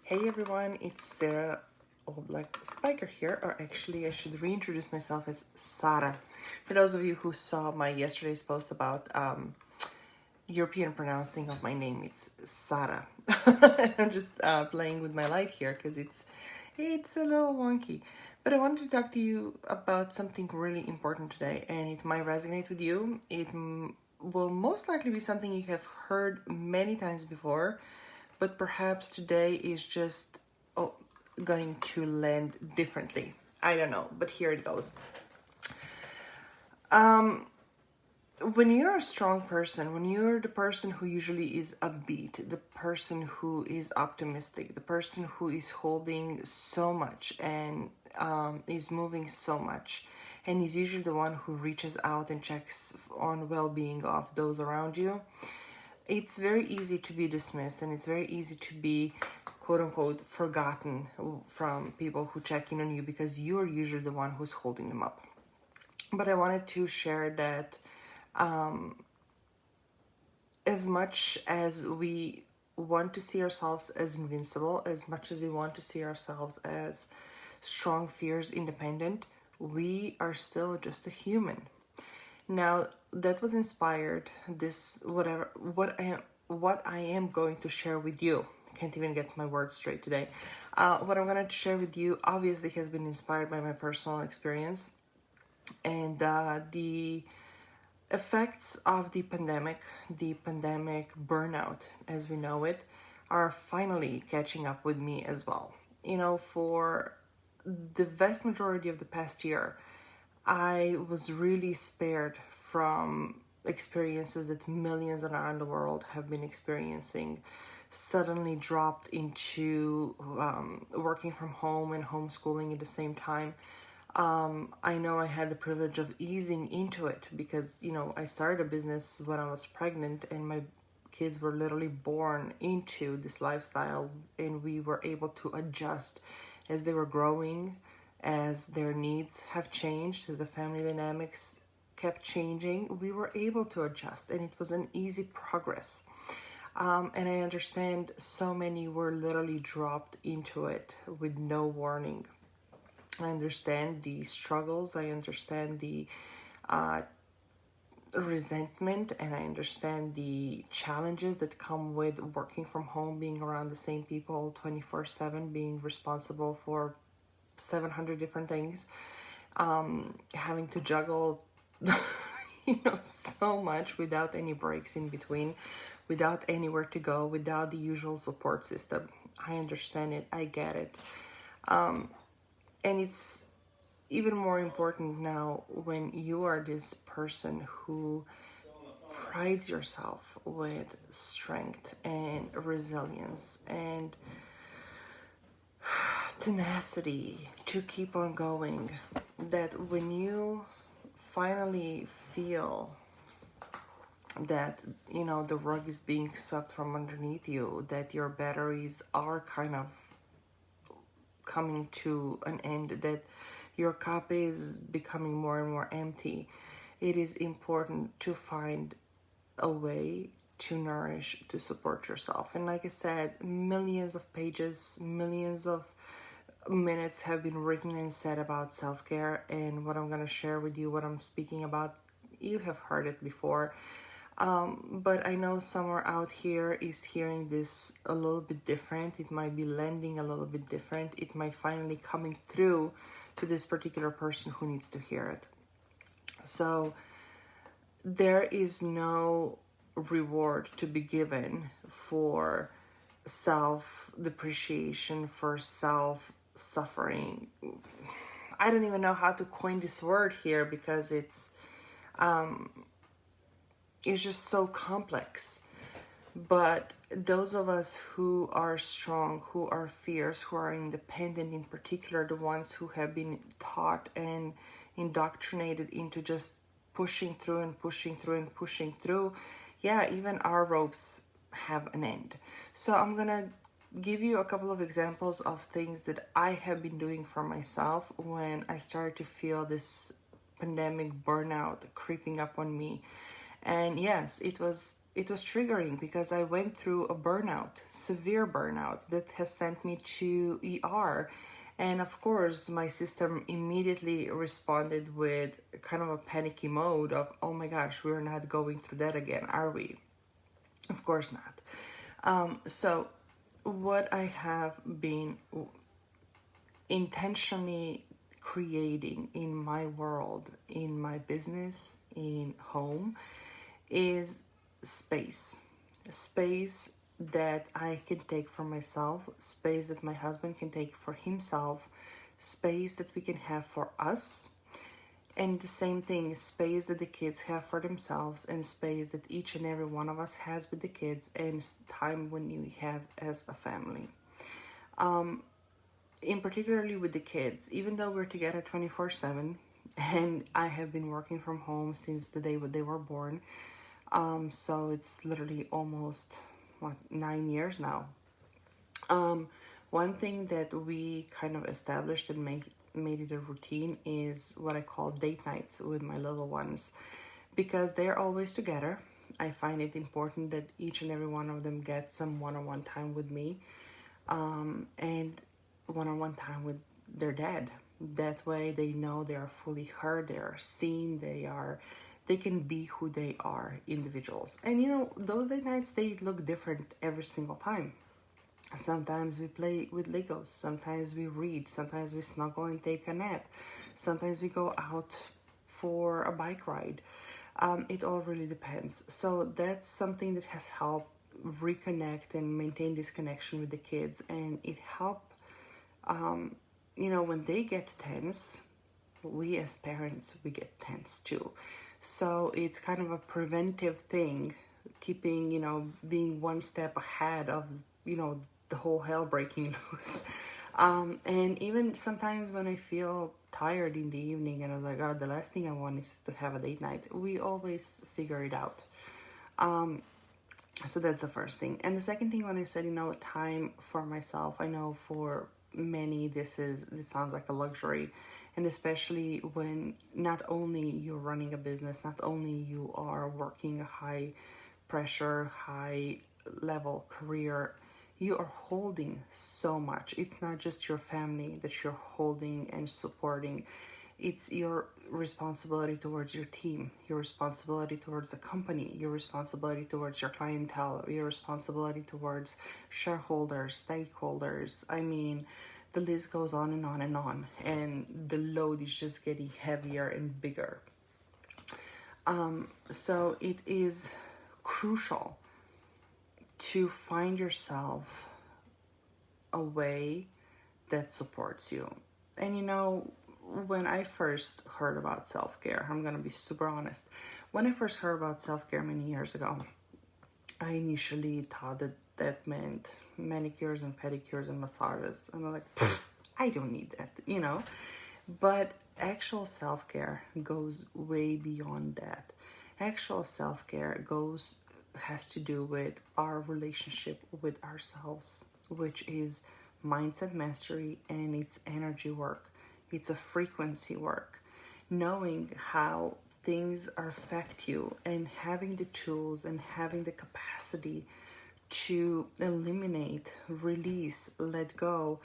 Hey everyone, it's Sara Oblak Speicher here, or actually I should reintroduce myself as Sara. For those of you who saw my yesterday's post about European pronouncing of my name, it's Sara. I'm just playing with my light here because it's a little wonky. But I wanted to talk to you about something really important today, and it might resonate with you. It will most likely be something you have heard many times before, but perhaps today is just going to land differently. I don't know, but here it goes. When you're a strong person, when you're the person who usually is upbeat, the person who is optimistic, the person who is holding so much and is moving so much, and is usually the one who reaches out and checks on well-being of those around you, it's very easy to be dismissed, and it's very easy to be quote-unquote forgotten from people who check in on you because you're usually the one who's holding them up. But I wanted to share that as much as we want to see ourselves as invincible, as much as we want to see ourselves as strong, fierce, independent, we are still just a human. Now, that was inspired what I am going to share with you. I can't even get my words straight today. What I'm going to share with you obviously has been inspired by my personal experience, and the effects of the pandemic burnout as we know it, are finally catching up with me as well. You know, for the vast majority of the past year, I was really spared from experiences that millions around the world have been experiencing, suddenly dropped into working from home and homeschooling at the same time. I know I had the privilege of easing into it because, you know, I started a business when I was pregnant and my kids were literally born into this lifestyle, and we were able to adjust as they were growing, as their needs have changed, as the family dynamics kept changing. We were able to adjust, and it was an easy progress. And I understand so many were literally dropped into it with no warning. I understand the struggles, I understand the resentment, and I understand the challenges that come with working from home, being around the same people 24/7, being responsible for 700 different things, having to juggle so much without any breaks in between, without anywhere to go, without the usual support system. I understand it, I get it. And it's even more important now when you are this person who prides yourself with strength and resilience and tenacity to keep on going, that when you finally feel that, you know, the rug is being swept from underneath you, that your batteries are kind of coming to an end, that your cup is becoming more and more empty, it is important to find a way to nourish, to support yourself. And like I said, millions of pages, millions of minutes have been written and said about self-care, and what I'm going to share with you, what I'm speaking about, you have heard it before. But I know somewhere out here is hearing this a little bit different. It might be landing a little bit different. It might finally coming through to this particular person who needs to hear it. So there is no reward to be given for self-depreciation, for self-suffering. I don't even know how to coin this word here because it's just so complex. But those of us who are strong, who are fierce, who are independent, in particular the ones who have been taught and indoctrinated into just pushing through and pushing through and pushing through, yeah, even our ropes have an end. So I'm gonna give you a couple of examples of things that I have been doing for myself when I started to feel this pandemic burnout creeping up on me. And yes, it was it was triggering because I went through a burnout, severe burnout, that has sent me to ER. And of course, my system immediately responded with kind of a panicky mode of, oh my gosh, we're not going through that again, are we? Of course not. So what I have been intentionally creating in my world, in my business, in home, is space. Space that I can take for myself, space that my husband can take for himself, space that we can have for us, and the same thing, space that the kids have for themselves, and space that each and every one of us has with the kids, and time when we have as a family. In particularly with the kids, even though we're together 24/7, and I have been working from home since the day when they were born, so it's literally almost 9 years now. One thing that we kind of established and made it a routine is what I call date nights with my little ones, because they're always together. I find it important that each and every one of them get some one-on-one time with me, and one-on-one time with their dad. That way they know they are fully heard, they are seen, they can be who they are, individuals. And those date nights, they look different every single time. Sometimes we play with Legos, sometimes we read, sometimes we snuggle and take a nap, sometimes we go out for a bike ride. It all really depends. So that's something that has helped reconnect and maintain this connection with the kids, and it helped when they get tense, we as parents, we get tense too. So it's kind of a preventive thing, keeping, being one step ahead of, the whole hell breaking loose. And even sometimes when I feel tired in the evening and I'm like, oh, the last thing I want is to have a date night, we always figure it out. So that's the first thing. And the second thing, when I said, time for myself, I know for many this sounds like a luxury, and especially when not only you're running a business, not only you are working a high pressure, high level career, you are holding so much. It's not just your family that you're holding and supporting. It's your responsibility towards your team, your responsibility towards the company, your responsibility towards your clientele, your responsibility towards shareholders, stakeholders. I mean, the list goes on and on and on, and the load is just getting heavier and bigger. So it is crucial to find yourself a way that supports you. And when I first heard about self-care, I'm going to be super honest. When I first heard about self-care many years ago, I initially thought that meant manicures and pedicures and massages. And I'm like, I don't need that, But actual self-care goes way beyond that. Actual self-care has to do with our relationship with ourselves, which is mindset mastery, and it's energy work. It's a frequency work. Knowing how things affect you and having the tools and having the capacity to eliminate, release, let go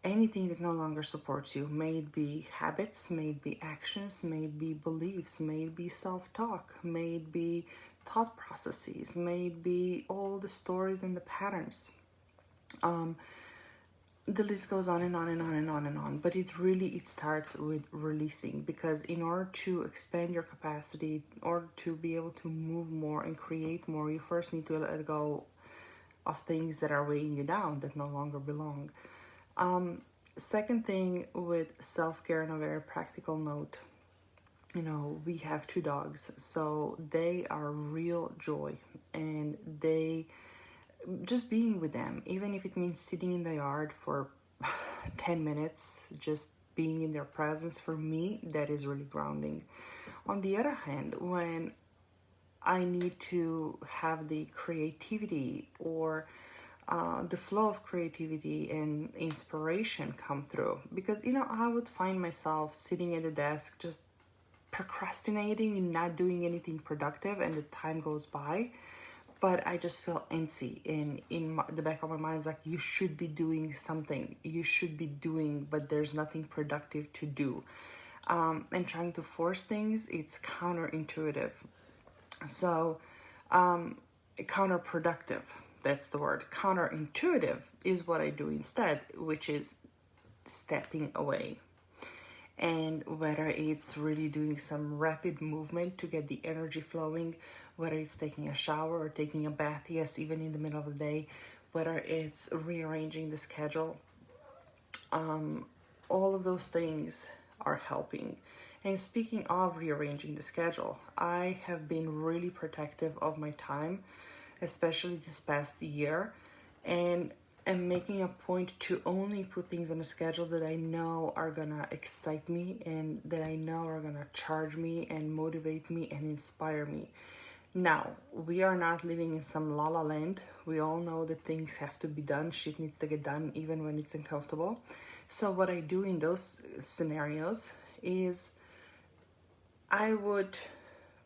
anything that no longer supports you. May it be habits, may it be actions, may it be beliefs, may it be self-talk, may it be thought processes, may it be all the stories and the patterns. The list goes on and on and on and on and on, but it starts with releasing, because in order to expand your capacity, in order to be able to move more and create more, you first need to let go of things that are weighing you down, that no longer belong. Second thing, with self-care, on a very practical note, we have 2 dogs, so they are real joy, and just being with them, even if it means sitting in the yard for 10 minutes, just being in their presence, for me, that is really grounding. On the other hand, when I need to have the creativity or the flow of creativity and inspiration come through, because I would find myself sitting at the desk just procrastinating and not doing anything productive, and the time goes by. but I just feel antsy, and the back of my mind is like, you should be doing something, you should be doing, but there's nothing productive to do. And trying to force things, it's counterintuitive. So, counterproductive, that's the word. Counterintuitive is what I do instead, which is stepping away. And whether it's really doing some rapid movement to get the energy flowing, whether it's taking a shower or taking a bath, yes, even in the middle of the day, whether it's rearranging the schedule, all of those things are helping. And speaking of rearranging the schedule, I have been really protective of my time, especially this past year, and am making a point to only put things on a schedule that I know are gonna excite me and that I know are gonna charge me and motivate me and inspire me. Now, we are not living in some la la land. We all know that things have to be done. Shit needs to get done even when it's uncomfortable. So what I do in those scenarios is I would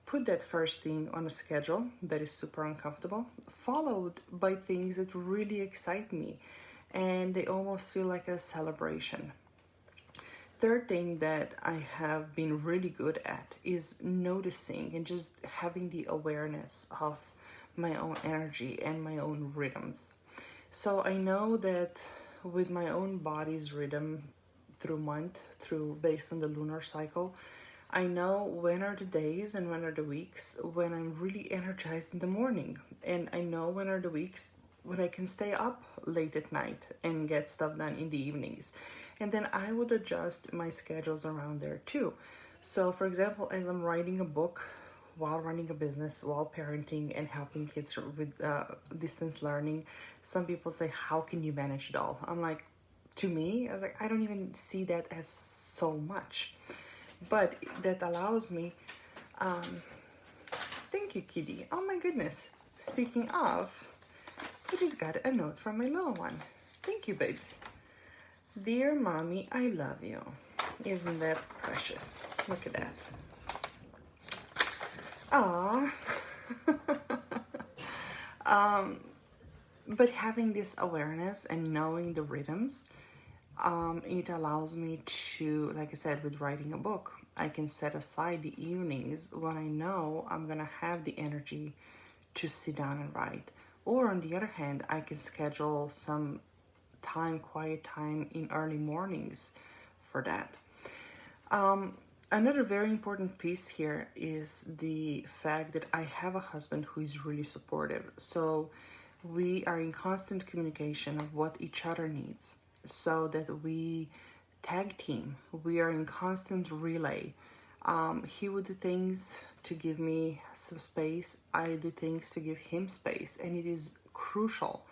put that first thing on a schedule that is super uncomfortable, followed by things that really excite me and they almost feel like a celebration. Third thing that I have been really good at is noticing and just having the awareness of my own energy and my own rhythms. So I know that with my own body's rhythm through month, based on the lunar cycle, I know when are the days and when are the weeks when I'm really energized in the morning. And I know when are the weeks when I can stay up late at night and get stuff done in the evenings. And then I would adjust my schedules around there too. So for example, as I'm writing a book, while running a business, while parenting and helping kids with distance learning, some people say, how can you manage it all? I'm like, to me, I was like, I don't even see that as so much. But that allows me, thank you, kitty. Oh my goodness. Speaking of, I just got a note from my little one. Thank you, babes. Dear mommy, I love you. Isn't that precious? Look at that. Aww. But having this awareness and knowing the rhythms, it allows me to, like I said, with writing a book, I can set aside the evenings when I know I'm gonna have the energy to sit down and write. Or on the other hand, I can schedule some time, quiet time in early mornings for that. Another very important piece here is the fact that I have a husband who is really supportive. So we are in constant communication of what each other needs, so that we tag team. We are in constant relay. He would do things to give me some space. I do things to give him space. And it is crucial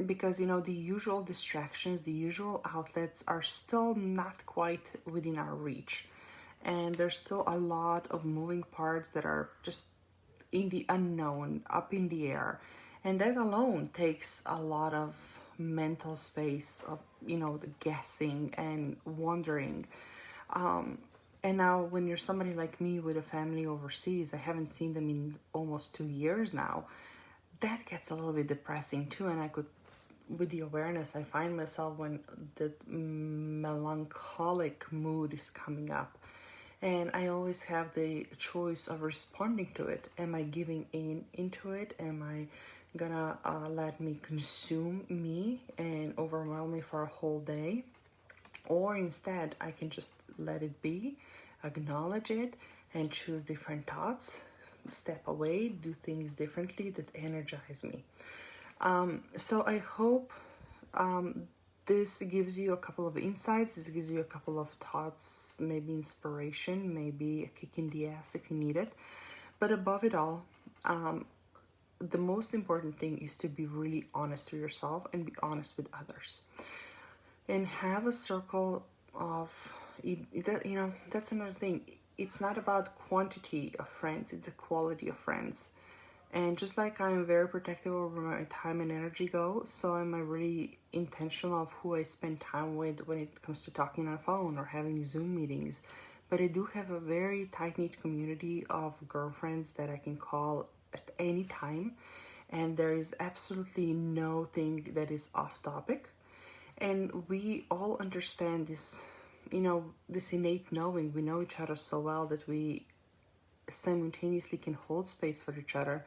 because, you know, the usual distractions, the usual outlets are still not quite within our reach. And there's still a lot of moving parts that are just in the unknown, up in the air. And that alone takes a lot of mental space of, you know, the guessing and wondering. And now when you're somebody like me with a family overseas, I haven't seen them in almost 2 years now, that gets a little bit depressing too. And I could, with the awareness, I find myself when the melancholic mood is coming up. And I always have the choice of responding to it. Am I giving into it? Am I gonna let me consume me and overwhelm me for a whole day? Or instead, I can just let it be, acknowledge it, and choose different thoughts, step away, do things differently that energize me. So I hope this gives you a couple of insights. This gives you a couple of thoughts, maybe inspiration, maybe a kick in the ass if you need it. But above it all, the most important thing is to be really honest with yourself and be honest with others. And have a circle of, you know, that's another thing. It's not about quantity of friends, it's a quality of friends. And just like I'm very protective over my time and energy go, so I'm really intentional of who I spend time with when it comes to talking on the phone or having Zoom meetings. But I do have a very tight-knit community of girlfriends that I can call at any time, and there is absolutely no thing that is off topic. And we all understand this, this innate knowing. We know each other so well that we simultaneously can hold space for each other,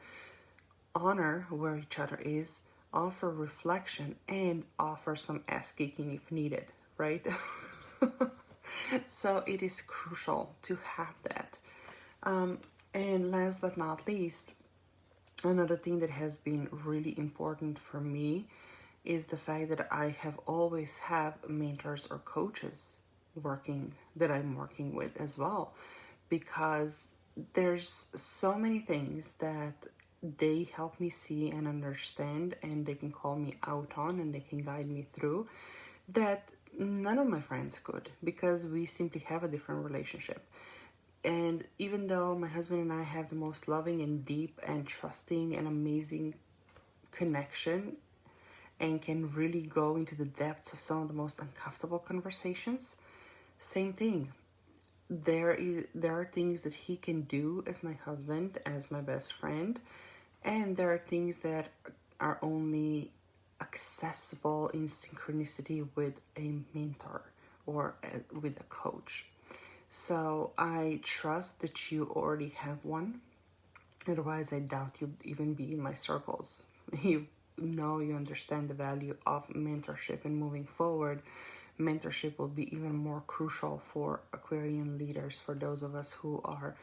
honor where each other is, offer reflection, and offer some ass kicking if needed, right? So it is crucial to have that. And last but not least, another thing that has been really important for me is the fact that I have always have mentors or coaches that I'm working with as well, because there's so many things that they help me see and understand, and they can call me out on, and they can guide me through, that none of my friends could, because we simply have a different relationship. And even though my husband and I have the most loving and deep and trusting and amazing connection, and can really go into the depths of some of the most uncomfortable conversations, same thing. There are things that he can do as my husband, as my best friend, and there are things that are only accessible in synchronicity with a mentor or with a coach. So I trust that you already have one. Otherwise, I doubt you'd even be in my circles. You understand the value of mentorship, and moving forward, mentorship will be even more crucial for Aquarian leaders, for those of us who are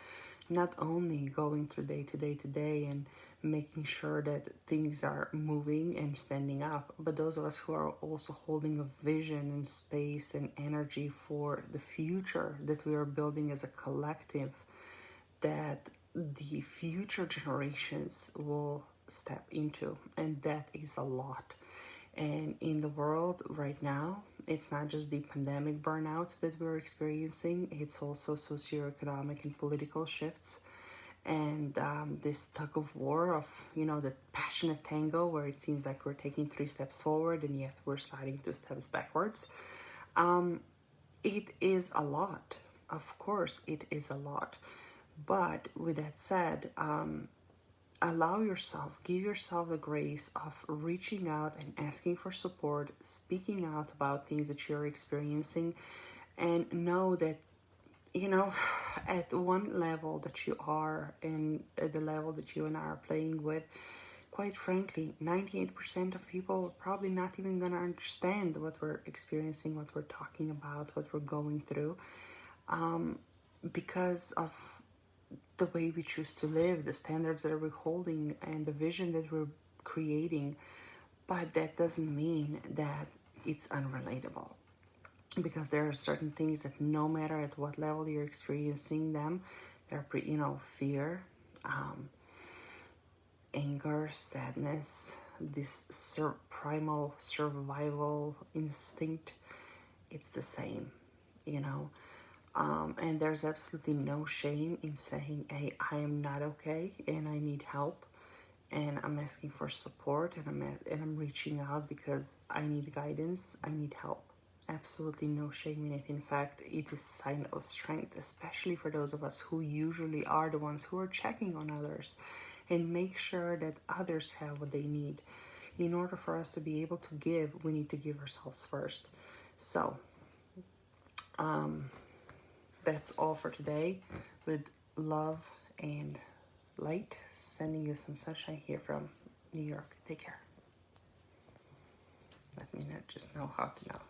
not only going through day to day and making sure that things are moving and standing up, but those of us who are also holding a vision and space and energy for the future that we are building as a collective, that the future generations will step into. And that is a lot. And in the world right now, it's not just the pandemic burnout that we're experiencing, it's also socioeconomic and political shifts, and this tug of war of, the passionate tango where it seems like we're taking 3 steps forward and yet we're sliding 2 steps backwards. It is a lot. Of course, it is a lot. But with that said, give yourself the grace of reaching out and asking for support, speaking out about things that you're experiencing, and know that, at one level that you are, and at the level that you and I are playing with, quite frankly, 98% of people are probably not even going to understand what we're experiencing, what we're talking about, what we're going through, because of the way we choose to live, the standards that we're holding, and the vision that we're creating. But that doesn't mean that it's unrelatable, because there are certain things that no matter at what level you're experiencing them, they're fear, anger, sadness, this primal survival instinct. It's the same, and there's absolutely no shame in saying, hey, I am not okay and I need help, and I'm asking for support, and I'm reaching out because I need guidance, I need help. Absolutely no shame in it. In fact, it is a sign of strength, especially for those of us who usually are the ones who are checking on others and make sure that others have what they need. In order for us to be able to give, we need to give ourselves first. So, that's all for today. With love and light, sending you some sunshine here from New York. Take care. Let me just know how to know.